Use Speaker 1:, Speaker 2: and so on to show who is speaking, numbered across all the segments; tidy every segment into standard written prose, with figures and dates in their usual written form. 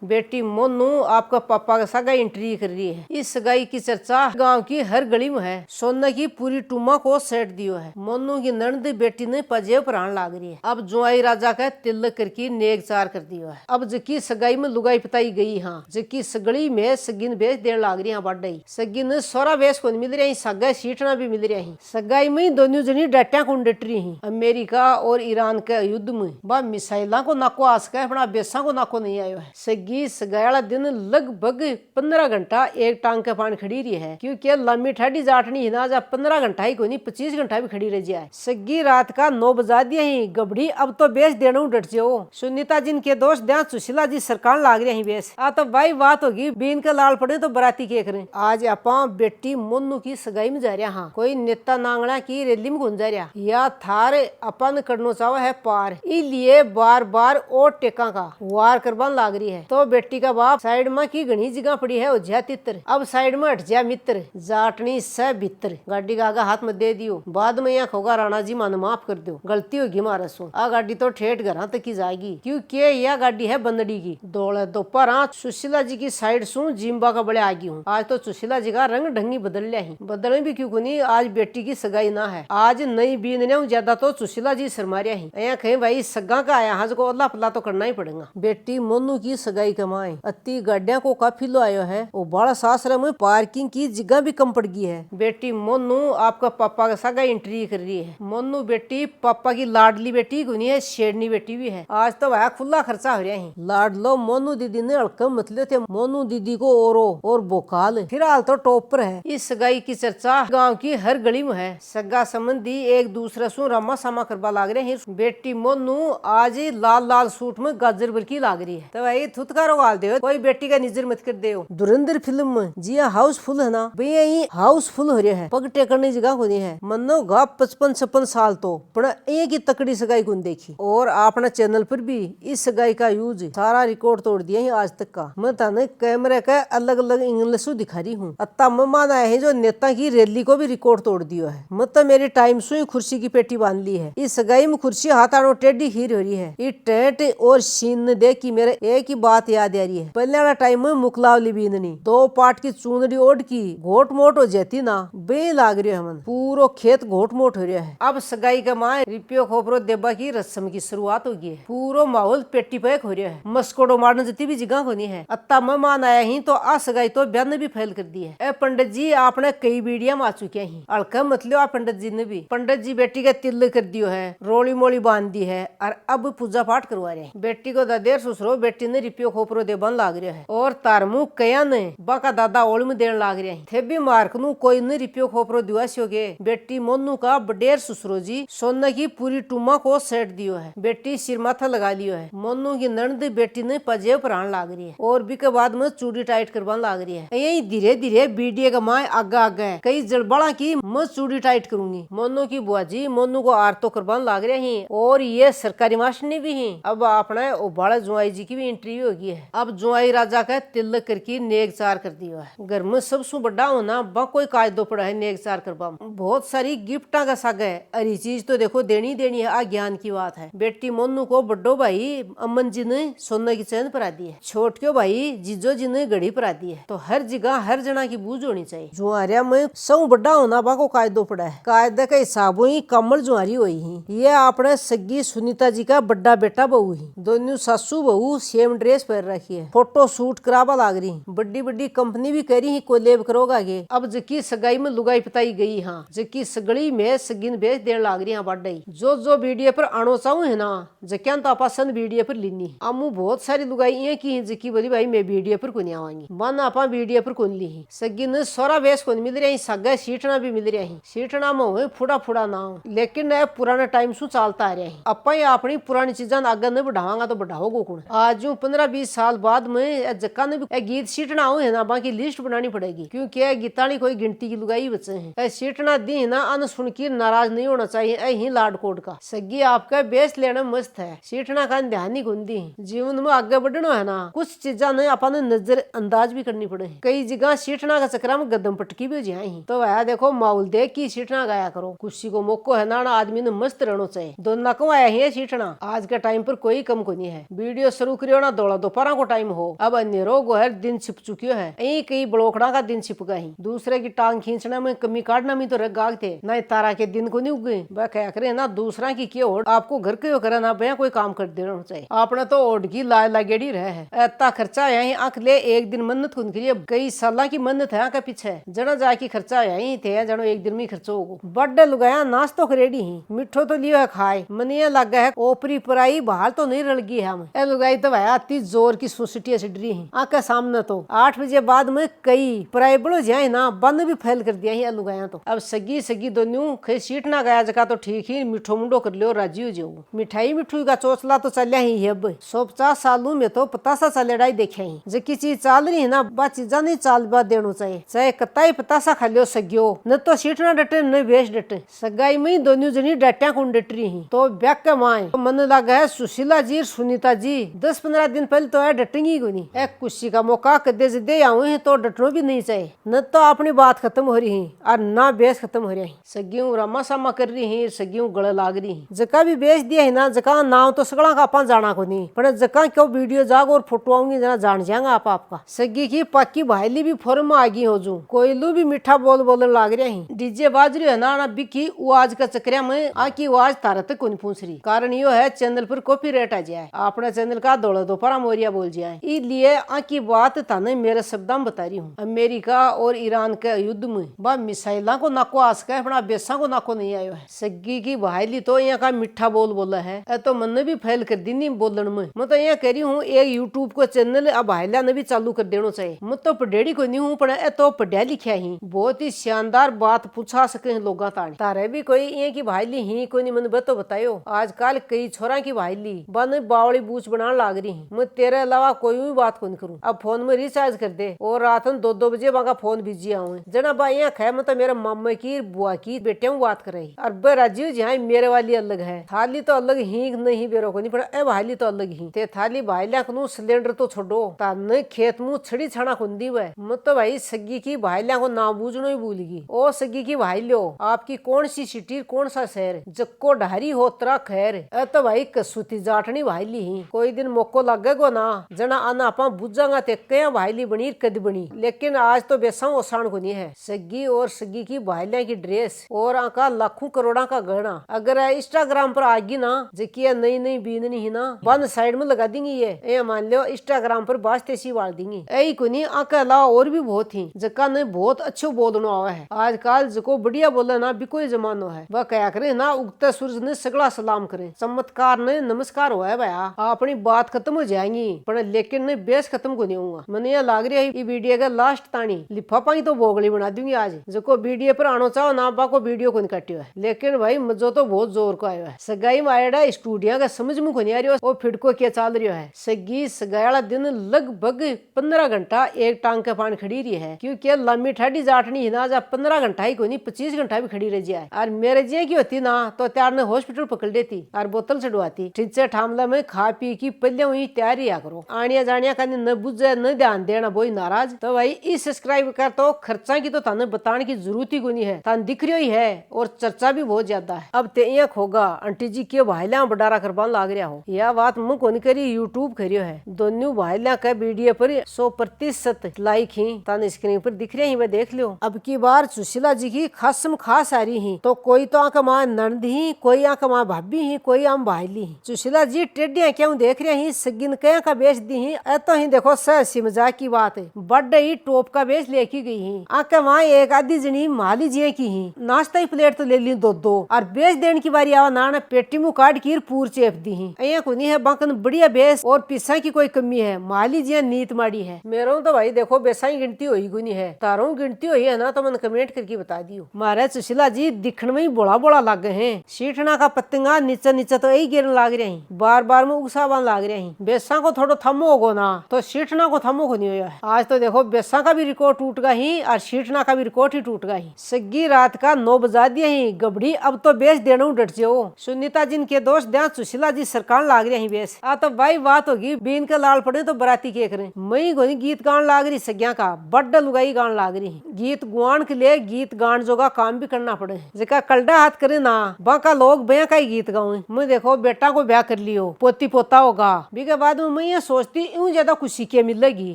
Speaker 1: बेटी मोनू आपका पापा का सगाई एंट्री कर रही है। इस सगाई की चर्चा गांव की हर गली में है। सोना की पूरी टूमा को सेट दियो है। मोनू की ननद बेटी ने पजेब प्राण लाग रही है। अब जुआई राजा का तिलक करके नेक चार कर दियो है। अब जकी सगाई में लुगाई पताई गई। हाँ जकी सगड़ी में सगिन बेच देने लाग रही है। बाडई सगिन सोरा बेच को मिल रही, सगाई सीटना भी मिल रही। सगाई में दोनों जनी डटा को डट रही है। अमेरिका और ईरान के युद्ध में बा मिसाइलों को नाको आसका अपना बेसा को नाको नहीं आयो है। सगी सगाई दिन लगभग 15 घंटा एक टांग के पानी खड़ी रही है, क्योंकि लंबी ठाडी जाटनी है ना, जा 15 घंटा ही कोई नहीं 25 घंटा भी खड़ी रह जाए। सगी रात का 9 बजा दिया ही गबड़ी अब तो बेच देना डट जाओ। सुनीता जिन के दोस्त ध्यान सुशीला जी सरकार लाग रही बेस आ तो भाई बात होगी बीन के लाल पड़े तो बराती के करें। आज आपा बेटी मोनू की सगाई में जा रहा। हाँ कोई नेता नांगना की रैली में घुन जा रहा या थार अपन करना चाहो है पार इसलिए बार बार और टेका का वार करवान लाग रही है। तो बेटी का बाप साइड में की घनी जगह पड़ी है उज्या तित्र, अब साइड में हट जा मित्र जाटनी से भीतर गाड़ी का आगा हाथ में दे दियो। बाद में यहाँ खोगा राणा जी मान माफ कर दो, गलती होगी मारा सो आ गाड़ी तो ठेठ घर तक की जाएगी, क्योंकि यह गाड़ी है बंदड़ी की। दौड़े दोपहर सुशीला जी की साइड सू जिम्बा का बड़े आगी हूँ। आज तो सुशीला जी का रंग ढंगी बदल लिया ही, बदलने भी क्यों नहीं, आज बेटी की सगाई ना है। आज नई बीन ने ज्यादा तो सुशीला जी शर्मारिया ही यहाँ कहीं भाई सगा का आया हज को अल्लाह पल्ला तो करना ही पड़ेगा। बेटी मोनू की सगाई कमाए अति गाड़िया को काफिलो आयो है। वो बड़ा सासरा में पार्किंग की जगह भी कम पड़ गई है। बेटी मोनू आपका पापा का सगाई एंट्री कर रही है। मोनू बेटी पापा की लाडली बेटी को नहीं है, शेरनी बेटी भी है। आज तो वह खुला खर्चा हो रहा है। लाडलो मोनू दीदी ने अड़कम मतले थे मोनू दीदी को ओरो और बोकाल फिलहाल तो टॉप पर है। इस सगाई की चर्चा गाँव की हर गली में है। सगा संबंधी एक दूसरे से रमा सामा करवा लाग रहे हैं। बेटी मोनू आज लाल लाल सूट में गाजर बरकी लाग रही है। तो भाई थुतकारो गाल दे कोई बेटी का निजर मत कर दे। धुरंधर फिल्म में जी हाउसफुल है ना भैया, हाउसफुल हो रहा है। पग टेकने जगह को नहीं है। मनो गा 55-56 साल तो पर एक ही तकड़ी सगाई को देखी। और अपने चैनल पर भी इस सगाई का यूज सारा रिकॉर्ड तोड़ दिया है आज तक का। मैं ताने कैमरे का अलग अलग इंग्लिश दिखा रही हूँ। अत्ता मेहमान आए हैं जो नेता की रैली को भी रिकॉर्ड तोड़ दिया है। मतलब मेरी टाइम से कुर्सी की पेटी बांध ली है। इस सगाई में कुर्सी हाथ आनो टेढ़ी हीर हो रही है। ये टेट और सीन देख की मेरे एक ही बात याद आ रही है। पहले वाला टाइम में मुकलावली बींदनी 2 पाट की चूंदड़ी ओढ़ की घोट मोट हो जाती ना बे लाग रही है। हमन पूरो खेत घोट मोट हो रहा है। अब सगाई का माए रिपियो खोपरो देबा की रस्म की शुरुआत होगी है। पूरो माहौल पेटी पैक हो रहा है। मस्कोड़ो मारने जती भी जगह को नहीं है। अत्ता मेहमान आया ही तो आ सगाई तो ब्यान भी फैल कर दी है। ए पंडित जी आपने कई वीडियो में आ चुके हैं। अड़का मतलब आप पंडित जी ने भी पंडित जी बेटी का तिल कर दियो है, रोली मोली बांध दी है और अब पूजा पाठ करवा रहे हैं। बेटी को दादेर ससुरो बेटी ने रिपियो खोपरो देबन लाग रहा है। और तारमु कया ने बाका दादा ओल में देने लाग रहे हैं। थे भी मार्कनु कोई ने रिपियो खोपरो दिवासी हो गए। बेटी मोनू का बडेर ससुरो जी सोना की पूरी टूमा को सेट दियो है। बेटी सिर माथा लगा लियो है। मोनू की ननद बेटी ने पजेब प्राण लाग रही है और भी के बाद में चूड़ी टाइट करवान लाग रही है। यही धीरे धीरे बीडीए का माए आगा आगा है। कई जड़बड़ा की मैं चूड़ी टाइट करूंगी। मोनू की बुआ जी मोनू को आर तो करवान लाग रहे हैं और ये सरकारी मास्टरनी भी हैं। अब अपने उबाड़ा जुआई जी की भी इंटरव्यू होगी है। अब जुआई राजा का तिलक करके नेक चार कर दिया है। घर में सबसे बड़ा होना बा कोई कायदो पड़ा है नेक चार करवा। बहुत सारी गिफ्टा का साग है। अरे चीज तो देखो देनी देनी है। आ ज्ञान की बात है। बेटी मोनू को बड्डो भाई अमन जी ने सोना की चैन परा दी है। छोट क्यों भाई जीजो जी ने घड़ी परा दी है। तो हर जगह हर जना की बूझ होनी चाहिए। जुआरिया में सब बड़ा होना बा को कायदो पड़ा है। कायदे के हिसाबों ही कमल जुआरी हुई ही। ये अपने सगी सुनीता जी का बड़ा बेटा बहू ही। दोनों सासू बहू सेम ड्रेस पहन रखी है। फोटो शूट करावा लाग रही। बड़ी बड़ी कंपनी भी कह रही है कोलेब करोगा गे। अब जकी सगाई में लुगाई पताई गई। हाँ जकी सगड़ी में सगिन बेच देने लाग रही है। बाडई जो वीडियो पर आनो चाहूँ है ना जक्या तो आपा सन वीडियो पर लेनी। अमू बहुत सारी लुगाई की जकी बोली भाई मैं वीडियो पर को नहीं आवांगी मन आपा वीडियो पर कौन ली ही। सगिन सोरा बेस को मिल रही सगा सीटना भी मिल रही। सीटना में हुए फुड़ा फुड़ा ना हो लेकिन पुराने टाइम सु चलता आ रहा है। अपा अपनी पुरानी चीजा आगे नहीं बढ़ावांगा तो बढ़ाओगे कौन। आज 15-20 साल बाद में जक्का ने भी गीत सीटना हो है ना बाकी लिस्ट बनानी पड़ेगी, क्योंकि गीतानी कोई गिनती की लुगाई बचे हैं। सीटना दी है ना अन सुन की नाराज नहीं होना चाहिए। यही लाड कोड का सगी आपका बेस लेना मस्त है। सीटना का ध्यान नहीं गुंदी। जीवन में आगे बढ़ना है ना कुछ चीजा ने अपन नजर अंदाज भी करनी पड़े। कई जगह सीटना का चक्कर में गदम पटकी भी जाए ही। तो वह देखो माहौल देख की सीटना गाया करो। खुशी को मौको है ना आदमी ने मस्त रहना चाहिए। दोनों को आया ही सीटना आज के टाइम पर कोई कम को नहीं है। वीडियो शुरू करियो ना दौड़ा दो दोपहर को टाइम हो, अब अंधेरो गो है, दिन छिप चुकियो है, यही कई बड़ोकड़ा का दिन छिप गई, दूसरे की टांग खींचना में कमी काटना में तो गाग थे न, तारा के दिन को नहीं उगे। वह क्या करे ना, दूसरा की क्यों ओढ़, आपको घर के करे ना भैया कोई काम कर देना चाहिए, आपने तो ओढ़ की लागेड़ी रहे है। इतना खर्चा यही आंख ले, एक दिन मन्नत खुद के लिए कई साल की मन्नत है आंख पीछे, जना जाके खर्चा यही थे, जनो एक दिन में खर्चो होगो। बर्थडे लुगाया नाश्तो करेडी ही, मिठो तो लियो है खाए, मनिया लग है ओपरी पराई बाहर तो नहीं रलगी है हम, ए लुगाई तो भाई आती जोर की सुसटिया सिडरी है आंख सामने तो 8 बजे बाद में कई पराई बड़ो जाए ना बंद भी फैल कर दिया है लुगाया तो। अब सगी सगी दोनों खे सीट ना गया जगह तो ठीक ही, मिठो मुंडो कर लियो राजी हो जाओ। मिठाई मिठू का चोचला तो चलिया ही है, अब 150 सालों में तो 50 चलेड़ा देखे ही, जबकि चीज चाल रही है ना बा चीजा नहीं चाल बा देनो चाहिए, चाहे कत्ता पतासा खा लियो सगियो, न तो सीट ना डटे न बेच डटे, सगाई में दोनों जनी डटिया कौन डट रही ही। तो ब्याक के माए तो मन लगा है सुशीला जी सुनीता जी 10-15 दिन पहले तो है डटेंगी को नहीं, एक खुशी का मौका कदे जदे आऊ है तो डटनो भी नहीं चाहिए, न तो अपनी बात खत्म हो रही है और ना बेस खत्म हो रही है। सगियों रामा सामा कर रही है, सगियों गला लाग रही है, जका भी बेच दिया है ना, जका नाम तो सगड़ा का अपन जाना को नहीं, पर जका क्यों वीडियो जाग और फोटो आऊंगी जना जान जाएगा आपका। सगी की पक्की भाईली भी फॉर्म आ गई हो जू, कोयलू भी मीठा बोल बोलने लाग रहे हैं, डीजे बाज रही है ना बिकी आवाज का चक्रिया में आकी आवाज तारा तक कौन पूछ रही, कारण यो है चैनल पर कॉपीराइट आ जाए, अपने चैनल का दौड़ा दोपहर मोरिया बोल जाए, इसलिए आकी बात थाने मेरे शब्द में बता रही हूँ। अमेरिका और ईरान के युद्ध में बा मिसाइला को नाको आसका है, अपना बेसा को नाको नहीं आयो है। सगी की भाईली तो यहाँ का मीठा बोल बोला है, तो मन भी फैल कर दी नहीं बोलन में, मैं तो यहाँ कह रही हूँ एक यूट्यूब को चैनल अब भाईला ने भी चालू कर देना चाहिए। मैं तो पढ़ेड़ी को नहीं हूँ, पर तो पढ़िया लिखा ही, बहुत ही शानदार बात पूछा सके लोग तारे भी कोई ये की भाईली ही कोई नहीं, मन तो बतायो आजकल कई छोरा की भाईली बन बावड़ी बूच बनाने लाग रही है, मैं तेरे अलावा कोई भी बात को नहीं करूँ, अब फोन में रिचार्ज कर दे और रात में 2-2 बजे वहां फोन बिजी आऊ जना बा यहाँ खे, मैं तो मेरे मामा की बुआ की बेटिया बात कर रही, और राजीव जी मेरे वाली अलग है, थाली तो अलग ही नहीं बेरो को नहीं पड़ा, ए भाईली तो अलग ही ते थाली भाईला को सिलेंडर तो छोड़ो ताने खेत मुँह छड़ी छाना खुंदी हुआ, मैं तो भाई सगी की भाईला को नाम बूझनो ही भूलगी। ओ सगी की भाई लो, आपकी कौन सी सिटी कौन सा शहर, जक्को ढारी हो तरा खैर, ए तो भाई कसूती जाटनी भाईली ही, कोई दिन मौको लगेगो ना जना आना अपा बुझांगा ते क्या भाईली बनी कद बनी, लेकिन आज तो बेसा ओसान को नहीं है। सगी और सगी की भाईला की ड्रेस और आका लाखों करोड़ा का गहना अगर इंस्टाग्राम पर आएगी ना, जकी नई नई बीननी ही ना बंद साइड में लगा देंगी, ये मान लो इंस्टाग्राम पर बास्ते सी वाल देंगी, यही को नहीं आका अलावा और भी बहुत ही जका ने बहुत अच्छो बोलनो आवा है। आजकल जको बढ़िया बोले ना भी कोई जमानो है, वह क्या करे ना उगते सूरज ने सगला सलाम करे, चमत्कार ने नमस्कार हुआ है भैया, अपनी बात खत्म हो जाएंगी पर लेकिन ने बेस खत्म को नहीं होगा। मैंने यह लाग रही है वीडियो का लास्ट तानी लिफाफा तो बोगली बना दूंगी आज, जको वीडियो पर आनो चाहो ना बा को वीडियो को नहीं काटियो है, लेकिन भाई मजो तो बहुत जोर को आयो है। सगाई में आया स्टूडियो का समझ में को नहीं आ रही वो फिटको क्या चाल रही है। सगी सगाई वाला दिन लगभग 15 घंटा एक टांग के पानी खड़ी रही है, क्योंकि लंबी ठाडी जाटनी है ना, जब 15 घंटा ही को नहीं 25 घंटा भी खड़ी रह जाए, और मेरे जी की होती ना तो त्यार ने हॉस्पिटल पकड़ लेती और बोतल चढ़वाती, ठीक से ठामला में खा पी की पहले हुई तैयारी आ करो, आनिया जानिया का न बुझे न ध्यान देना बोई नाराज, तो भाई इस सब्सक्राइब कर तो खर्चा की तो थाने बताने की जरूरत ही को नहीं है, थान दिख रही है और चर्चा भी बहुत ज्यादा है। अब ते होगा आंटी जी के भाईला बडारा करबान लाग रहा हो, यह बात मुँह को नहीं करी यूट्यूब करियो है, दोनों भाईला का वीडियो पर 100% लाइक ही ताने स्क्रीन पर दिख रहे ही, वह देख लो। अब की बार सुशीला जी की खासम खास आ रही ही, तो कोई तो आंख माँ नंद ही, कोई आंख माँ भाभी ही, कोई आम भाईली ही। सुशीला जी टेडिया क्यों देख रहे ही, सगिन क्या का बेच दी ही, तो ही देखो सहसी मजाक की बात है, बर्थडे ही टॉप का बेच लेके गई ही, आंख वहाँ एक आधी जनी माली जी की ही, नाश्ता ही प्लेट तो ले ली 2-2 और बेच देने की बारी आवा ना पेटी मुँह काट की पूर चेप दी ही, अया को नहीं है बाकन बढ़िया बेस और पिसा की कोई कमी है, माली जी नीत माड़ी है। मेरा तो भाई देखो बेसा ही गिनती हुई गुनी है, तारों गिनती हुई है ना तो मैंने कमेंट करके बता दियो। मारे सुशीला जी दिखने में ही बोला बोला लग गए हैं, सीठना का पतंगा नीचे नीचे तो यही गिरने लाग रहे हैं, बार बार में उगसाबान लाग रहे हैं, बेसा को थोड़ा थमो होगो ना तो सीठना को थमो को नहीं हुआ। आज तो देखो बेसा का भी रिकॉर्ड टूट गया ही और सीठना का भी रिकॉर्ड ही टूट गया ही। सगी रात का 9 बजा दिया ही, गबड़ी अब तो बेच देना डट जाओ। सुनीता जी के दोस्त ध्यान सुशीला जी सरकार लाग रही बेस, आ तो भाई बात होगी बीन के लाल पड़े तो बराती के करे, मई गोनी गीत गान लाग रही, सग्या का बड्ड लुगाई गान लाग रही, गीत गुआन के लिए गीत गान जोगा काम भी करना पड़े, जेका कलडा हाथ करे ना बाका लोग भैया का ही गीत गाऊं। मैं देखो बेटा को ब्याह कर लियो, पोती पोता होगा, बीके बाद में मैं ये सोचती यूं ज्यादा खुशी के मिलेगी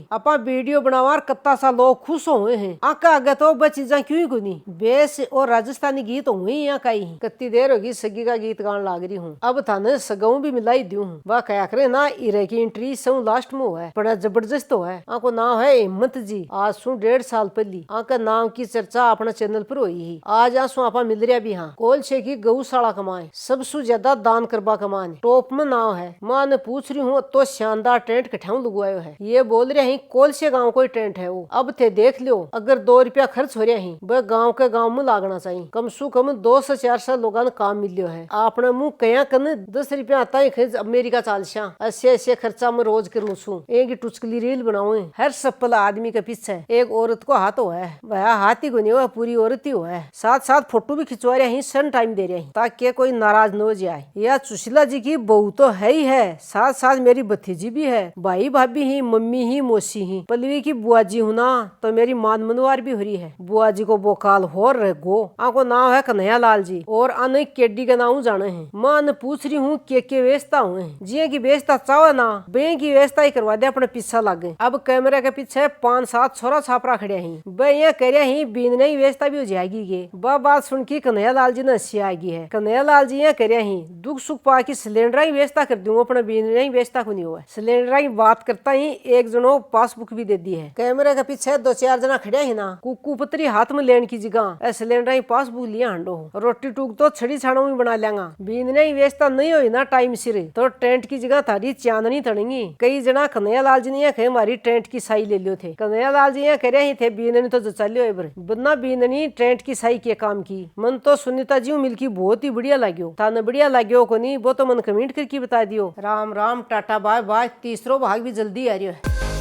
Speaker 1: अपा वीडियो बनावार कत्ता सा लोग खुश हुए हैं आका आगे तो बस चीजा क्यों को नहीं बेस और राजस्थानी गीत हुए यहाँ कई कत्ती देर होगी सगी का गीत गान लाग रही हूँ अब थाने सगाऊ भी मिलाई दी हूँ वह क्या करे ना इरे की एंट्री सौ लास्ट में हुआ है बड़ा जबरदस्त हो है आको नाम है हिम्मत जी आज सु 1.5 साल पहली आका नाम की चर्चा अपना चैनल पर हुई ही आज आसू आपा मिल रहा भी हाँ कोलछे की गौशाला कमाए सबसे ज्यादा दान करबा कमाने टॉप में नाव है मां ने पूछ रही हूँ तो शानदार टेंट कठाऊ लगवायो है ये बोल रहे हैं कोलछे गाँव कोई टेंट है वो अब थे देख लो अगर 2 रुपया खर्च हो रहा है वह गाँव के गाँव में लागना चाहिए कम से कम 2 से 4 साल लोगों ने काम मिलियो है आपने मुँह कया कन 10 रुपया आता है अमेरिका चालशा ऐसे ऐसे खर्चा में रोज करूँ छू एक टुचकली रील बनाऊ हर सफल आदमी के पीछे एक औरत को हाथ हो है वह हाथी को नहीं हुआ पूरी औरत ही हो है साथ साथ फोटो भी खिंचवा रहे हैं सन टाइम दे रहे हैं ताकि कोई नाराज न हो जाए यह सुशीला जी की बहू तो है ही है साथ साथ मेरी भतीजी भी है भाई भाभी ही मम्मी ही मौसी ही पलवी की बुआ जी हूँ ना तो मेरी मान मनवार भी हो रही है बुआ जी को बोकाल हो रहे गो आको नाम है कन्हैया लाल जी और अन केडी का नाम जाने हैं मां ने पूछ रही हूँ के व्यवस्था हुए जिये की व्यवस्था चाहो ना बे की व्यवस्था ही करवा दे अपने पीछा लागे अब कैमरा के पीछे 5-7 छोरा छापरा खड़े हैं वे ये कह ही बीनने की व्यवस्था भी हो जाएगी ये बात सुन की कन्हैया लाल जी ने हंसी आएगी है कन्हैया लाल जी ये कह ही दुख सुख पा की सिलेंडर की व्यवस्था कर दूंगा अपने बीनने की व्यवस्था को नहीं हुआ सिलेंडर की बात करता ही एक जनो पासबुक भी दे दी है कैमरे के पीछे 2-4 जना खड़े ही ना कुकू पत्री हाथ में लेने की जगह सिलेंडर की पासबुक लिया हंडो रोटी टूक तो छड़ी छाड़ो में बना लेंगा बीनने की व्यवस्था नहीं हुई ना टाइम सिर तो टेंट की जगह थारी चांदनी तड़ेंगी कई जना कन्हैया लाल जी ने हमारी टेंट की साई ले लियो थे कन्हैया लाल जी ये कह रहे थे बीननी तो जचालियो बन्ना बीननी टेंट की साई के काम की मन तो सुनीता जी मिलकी बहुत ही बढ़िया लाग्यो थाने बढ़िया लाग्यो को नहीं वो तो मन कमेंट करके बता दियो Ram Ram tata bye bye तीसरो भाग भी जल्दी आ रही है।